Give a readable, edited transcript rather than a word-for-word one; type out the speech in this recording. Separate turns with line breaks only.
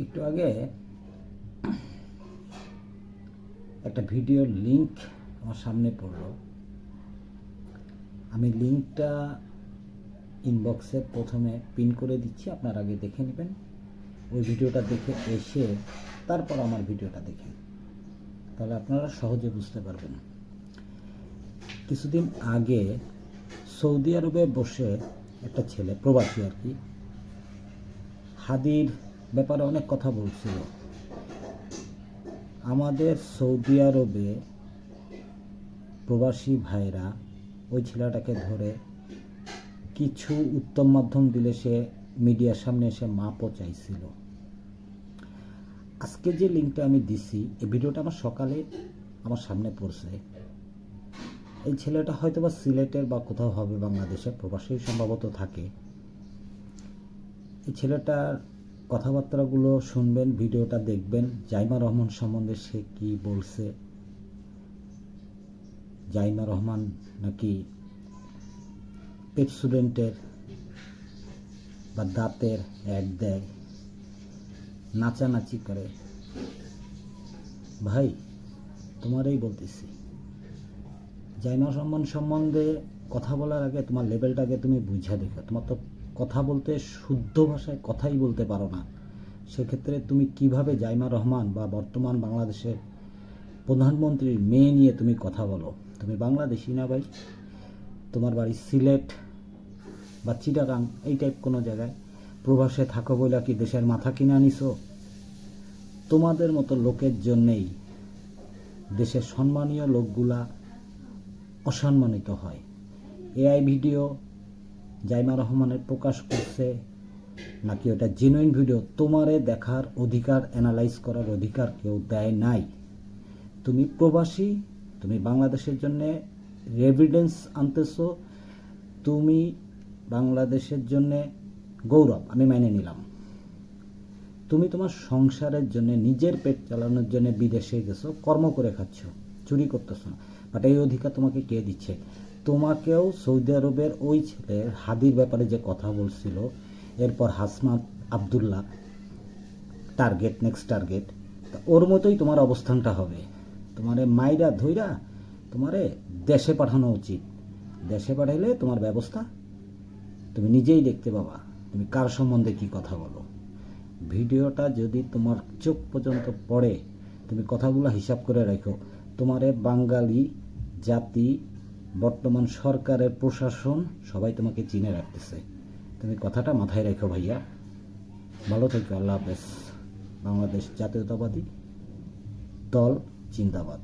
একটু আগে একটা ভিডিওর লিংক আমার সামনে পড়লো। আমি লিংকটা ইনবক্সে প্রথমে পিন করে দিচ্ছি, আপনার আগে দেখে নেবেন। ওই ভিডিওটা দেখে এসে তারপর আমার ভিডিওটা দেখেন, তাহলে আপনারা সহজে বুঝতে পারবেন। কিছুদিন আগে সৌদি আরবে বসে একটা ছেলে, প্রবাসী আর কি, হাদির ব্যাপারে অনেক কথা বলছিল। আমাদের সৌদি আরবে প্রবাসী ভাইরা ওই ছেলেটাকে ধরে কিছু উত্তম মাধ্যম দিলে সে মিডিয়ার সামনে এসে মাপও চাইছিল। আজকে যে লিঙ্কটা আমি দিছি, এই ভিডিওটা আমার সকালে আমার সামনে পড়ছে। এই ছেলেটা হয়তো বা সিলেটের বা কোথাও হবে, বাংলাদেশে প্রবাসী সম্ভবত থাকে। এই ছেলেটার কথাবার্তাগুলো শুনবেন, ভিডিওটা দেখবেন। জাইমা রহমান সম্বন্ধে সে কি বলছে। জাইমা রহমান নাকি পেপসুডেন্টের বা দাঁতের অ্যাড দেয়, নাচানাচি করে। ভাই, তোমারই বলতেছি, জাইমা রহমান সম্বন্ধে কথা বলার আগে তোমার লেভেলটাকে তুমি বুঝা দেখো। তোমার তো কথা বলতে শুদ্ধ ভাষায় কথাই বলতে পারো না। সেক্ষেত্রে তুমি কিভাবে জাইমা রহমান বা বর্তমান বাংলাদেশের প্রধানমন্ত্রীর মেয়ে নিয়ে তুমি কথা বলো? তুমি বাংলাদেশি না ভাই? তোমার বাড়ি সিলেট বা চিটাগাং এই টাইপ কোনো জায়গায় প্রবাসে থাকো বইলা কি দেশের মাথা কিনে আনিছো? তোমাদের মতো লোকের জন্যেই দেশের সম্মানীয় লোকগুলা অসম্মানিত হয়। এআই ভিডিও জাইমা রহমানের প্রকাশ করছে নাকি ওটা জেনুইন ভিডিও, তোমারে দেখার অধিকার, অ্যানালাইজ করার অধিকার কেউ দেয় নাই। তুমি প্রবাসী, তুমি বাংলাদেশের জন্যে এভিডেন্স আনতেছো, তুমি বাংলাদেশের জন্যে গৌরব, আমি মেনে নিলাম। তুমি তোমার সংসারের জন্য, নিজের পেট চালানোর জন্য বিদেশে গেছো, কর্ম করে খাচ্ছ, চুরি করতেছো না। বাট এই অধিকার তোমাকে কে দিচ্ছে? তোমাকেও সৌদি আরবের ওই ছেলের হাদির ব্যাপারে যে কথা বলছিল, এরপর Hasnat Abdullah target, next target, ওর মতোই তোমার অবস্থানটা হবে। তোমারে মাইরা ধইরা তোমারে দেশে পাঠানো উচিত। দেশে পাঠাইলে তোমার ব্যবস্থা তুমি নিজেই দেখতে পাবা, তুমি কার সম্বন্ধে কি কথা বলো। ভিডিওটা যদি তোমার চোখ পর্যন্ত পড়ে, তুমি কথাগুলো হিসাব করে রাখো। তোমারে বাঙালি জাতি, বর্তমান সরকারের প্রশাসন সবাই তোমাকে চিনে রাখতেছে। তুমি কথাটা মাথায় রাখো ভাইয়া। ভালো থেকো, আল্লাহ হাফেজ। বাংলাদেশ জাতীয়তাবাদী দল জিন্দাবাদ।